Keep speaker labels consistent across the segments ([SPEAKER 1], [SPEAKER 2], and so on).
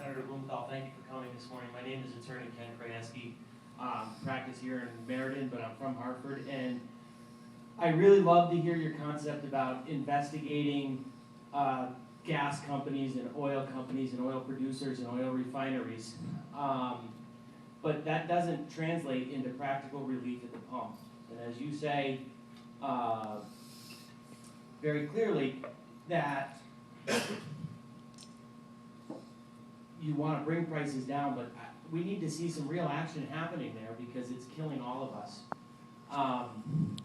[SPEAKER 1] Senator Blumenthal, thank you for coming this morning. My name is Attorney Ken Krajewski. Practice here in Meriden, but I'm from Hartford, and I really love to hear your concept about investigating gas companies and oil producers and oil refineries. But that doesn't translate into practical relief at the pump. And as you say very clearly, that you want to bring prices down, but we need to see some real action happening there because it's killing all of us.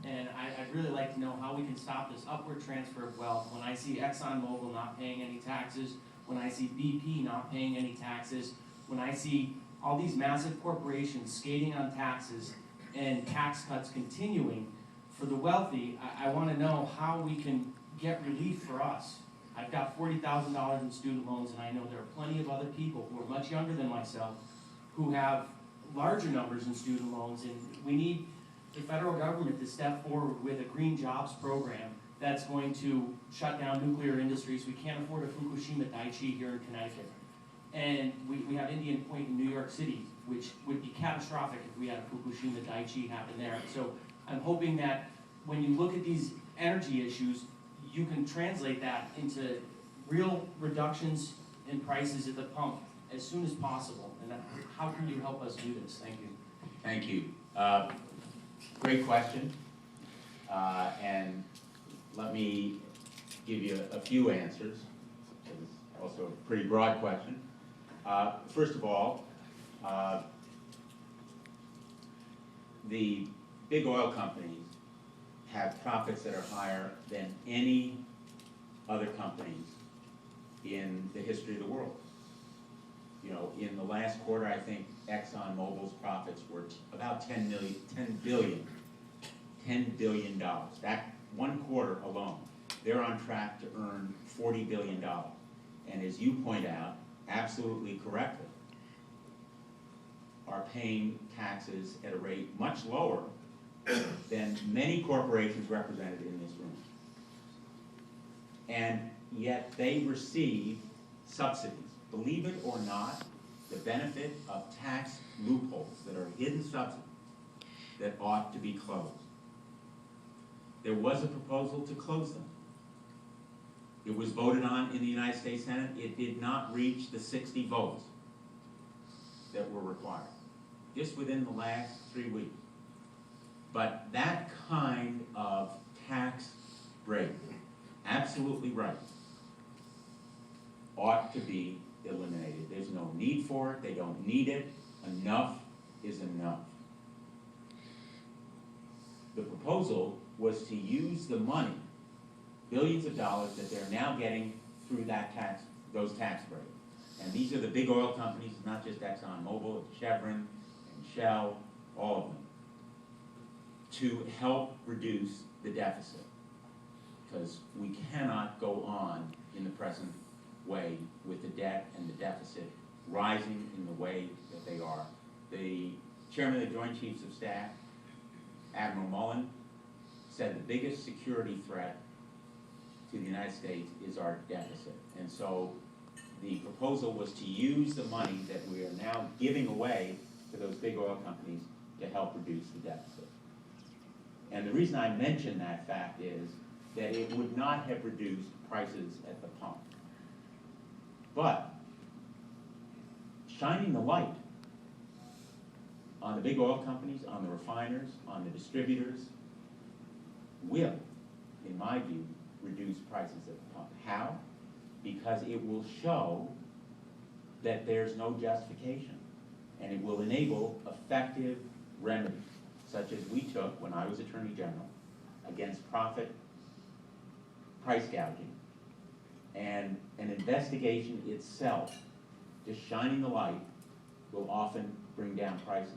[SPEAKER 1] And I'd really like to know how we can stop this upward transfer of wealth. When I see ExxonMobil not paying any taxes, when I see BP not paying any taxes, when I see all these massive corporations skating on taxes and tax cuts continuing for the wealthy, I want to know how we can get relief for us. I've got $40,000 in student loans, and I know there are plenty of other people who are much younger than myself who have larger numbers in student loans, and we need the federal government to step forward with a green jobs program that's going to shut down nuclear industries. We can't afford a Fukushima Daiichi here in Connecticut. And we have Indian Point in New York City, which would be catastrophic if we had a Fukushima Daiichi happen there. So I'm hoping that when you look at these energy issues, you can translate that into real reductions in prices at the pump as soon as possible. And how can you help us do this? Thank you.
[SPEAKER 2] Thank you. Great question. And let me give you a few answers. It's also a pretty broad question. First of all, the big oil companies have profits that are higher than any other companies in the history of the world. You know, in the last quarter, I think ExxonMobil's profits were about $10 billion. That one quarter alone, they're on track to earn $40 billion. And as you point out, absolutely correctly, are paying taxes at a rate much lower than many corporations represented in this room. And yet they receive subsidies. Believe it or not, the benefit of tax loopholes that are hidden subsidies that ought to be closed. There was a proposal to close them. It was voted on in the United States Senate. It did not reach the 60 votes that were required, just within the last 3 weeks. But that kind of tax break, absolutely right, ought to be eliminated. There's no need for it. They don't need it. Enough is enough. The proposal was to use the money, billions of dollars that they're now getting through those tax breaks. And these are the big oil companies, not just ExxonMobil, it's Chevron and Shell, all of them, to help reduce the deficit. Because we cannot go on in the present way with the debt and the deficit rising in the way that they are. The chairman of the Joint Chiefs of Staff, Admiral Mullen, said the biggest security threat to the United States is our deficit. And so the proposal was to use the money that we are now giving away to those big oil companies to help reduce the deficit. And the reason I mention that fact is that it would not have reduced prices at the pump. But shining the light on the big oil companies, on the refiners, on the distributors, will, in my view, reduce prices at the pump. How? Because it will show that there's no justification, and it will enable effective remedies, such as we took when I was Attorney General, against price gouging, and an investigation itself, just shining the light, will often bring down prices.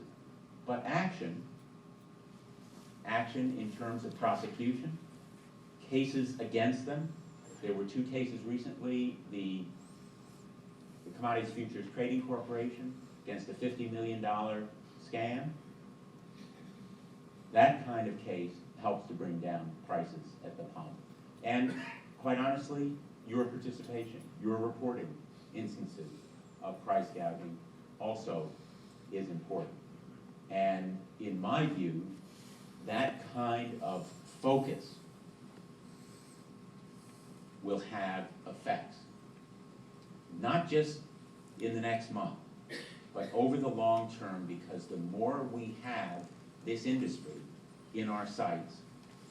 [SPEAKER 2] But action in terms of prosecution, cases against them. There were 2 cases recently, the Commodities Futures Trading Corporation against a $50 million scam. That kind of case helps to bring down prices at the pump. And quite honestly, your participation, your reporting instances of price gouging also is important. And in my view, that kind of focus will have effects, not just in the next month, but over the long term, because the more we have this industry in our sites,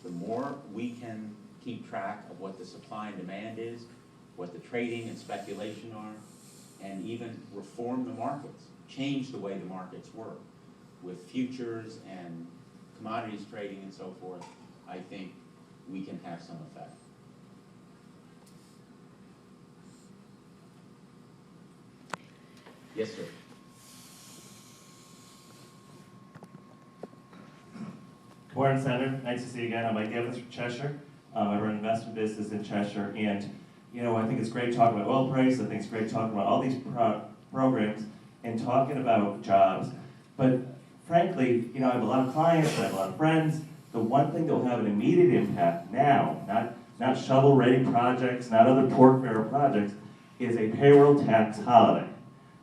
[SPEAKER 2] the more we can keep track of what the supply and demand is, what the trading and speculation are, and even reform the markets, change the way the markets work with futures and commodities trading and so forth. I think we can have some effect. Yes, sir.
[SPEAKER 3] Good morning, Senator. Nice to see you again. I'm Mike Evans from Cheshire. I run an investment business in Cheshire, and I think it's great talking about oil price. I think it's great talking about all these programs and talking about jobs. But frankly, I have a lot of clients, I have a lot of friends. The one thing that will have an immediate impact now, not shovel-ready projects, not other pork barrel projects, is a payroll tax holiday.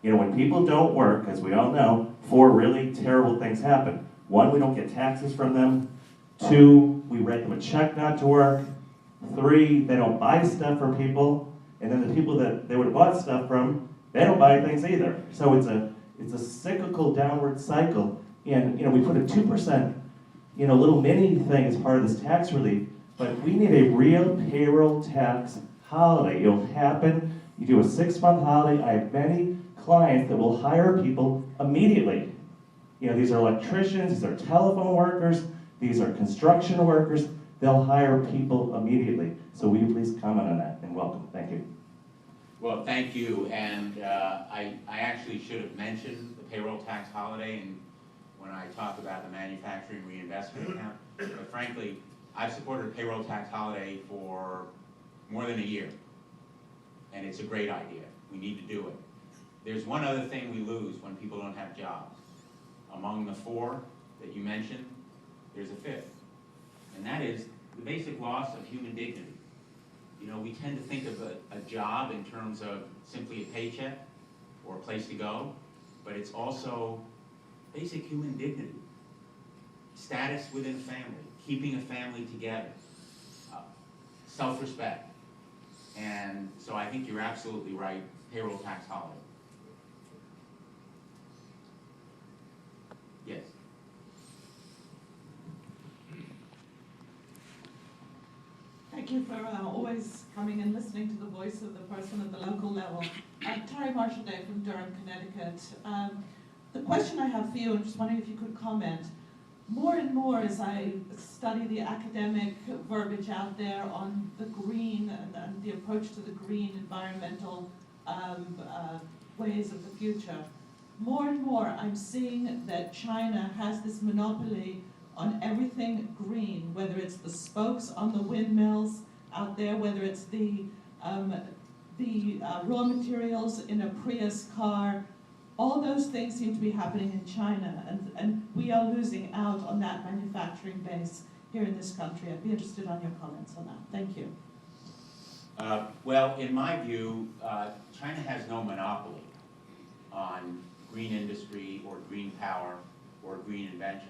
[SPEAKER 3] When people don't work, as we all know, 4 really terrible things happen. 1, we don't get taxes from them. 2, we write them a check not to work. 3, they don't buy stuff from people. And then the people that they would have bought stuff from, they don't buy things either. So it's a cyclical downward cycle. And we put a 2%, little mini thing as part of this tax relief, but we need a real payroll tax holiday. It'll happen. You do a 6-month holiday. I have many clients that will hire people immediately. These are electricians, these are telephone workers, these are construction workers. They'll hire people immediately. So will you please comment on that, and welcome. Thank you.
[SPEAKER 2] Well, thank you, and I actually should have mentioned the payroll tax holiday and when I talk about the manufacturing reinvestment account. But frankly, I've supported a payroll tax holiday for more than a year, and it's a great idea. We need to do it. There's one other thing we lose when people don't have jobs. Among the 4 that you mentioned, there's a 5th, and that is the basic loss of human dignity. We tend to think of a job in terms of simply a paycheck or a place to go, but it's also basic human dignity, status within a family, keeping a family together, self-respect. And so I think you're absolutely right, payroll tax holiday. Yes.
[SPEAKER 4] Thank you for always coming and listening to the voice of the person at the local level. Terry Marshall-Day from Durham, Connecticut. The question I have for you, I'm just wondering if you could comment, more and more as I study the academic verbiage out there on the green and the approach to the green environmental ways of the future, more and more I'm seeing that China has this monopoly on everything green, whether it's the spokes on the windmills out there, whether it's the raw materials in a Prius car. All those things seem to be happening in China, and we are losing out on that manufacturing base here in this country. I'd be interested on your comments on that. Thank you.
[SPEAKER 2] Well, in my view, China has no monopoly on green industry or green power or green invention.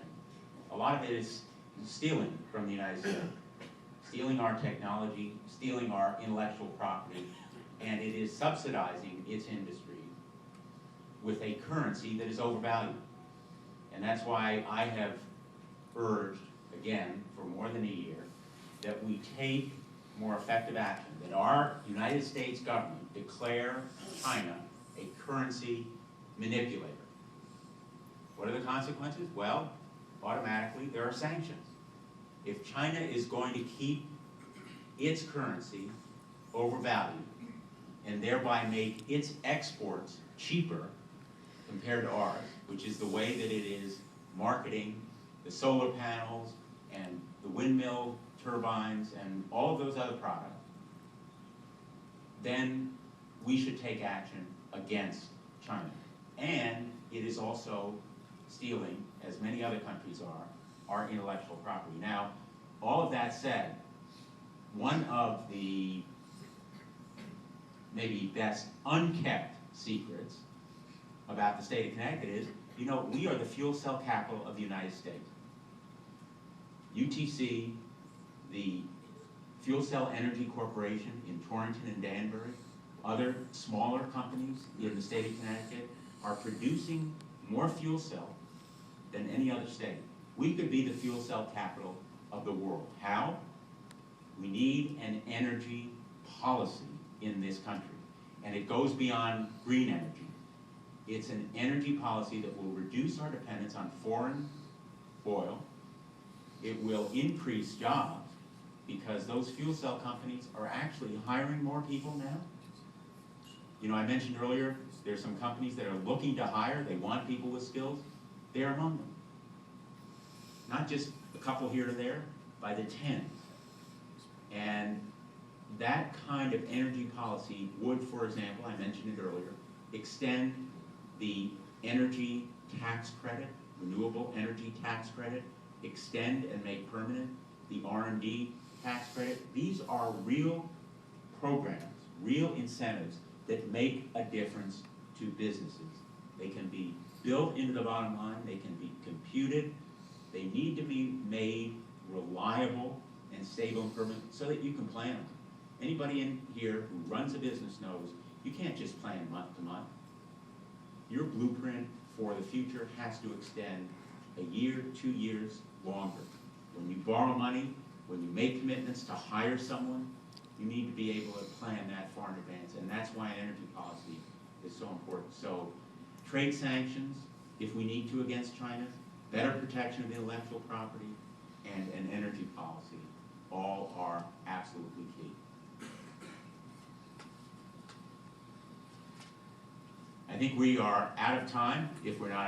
[SPEAKER 2] A lot of it is stealing from the United States, stealing our technology, stealing our intellectual property, and it is subsidizing its industry with a currency that is overvalued. And that's why I have urged, again, for more than a year, that we take more effective action, that our United States government declare China a currency manipulator. What are the consequences? Well, automatically there are sanctions. If China is going to keep its currency overvalued and thereby make its exports cheaper compared to ours, which is the way that it is marketing the solar panels and the windmill turbines and all of those other products, then we should take action against China. And it is also stealing, as many other countries are, our intellectual property. Now, all of that said, one of the maybe best unkept secrets about the state of Connecticut is, you know, we are the fuel cell capital of the United States. UTC, the Fuel Cell Energy Corporation in Torrington and Danbury, other smaller companies in the state of Connecticut are producing more fuel cell than any other state. We could be the fuel cell capital of the world. How? We need an energy policy in this country, and it goes beyond green energy. It's an energy policy that will reduce our dependence on foreign oil. It will increase jobs because those fuel cell companies are actually hiring more people now. You know, I mentioned earlier, there's some companies that are looking to hire, they want people with skills. They're among them. Not just a couple here or there, by the tens. And that kind of energy policy would, for example, I mentioned it earlier, extend the energy tax credit, renewable energy tax credit, extend and make permanent the R&D tax credit. These are real programs, real incentives that make a difference to businesses. They can be built into the bottom line, they can be computed, they need to be made reliable and stable and permanent so that you can plan them. Anybody in here who runs a business knows you can't just plan month to month. Your blueprint for the future has to extend a year, 2 years longer. When you borrow money, when you make commitments to hire someone, you need to be able to plan that far in advance, and that's why energy policy is so important. So, trade sanctions, if we need to, against China, better protection of intellectual property, and an energy policy, all are absolutely key. I think we are out of time if we're not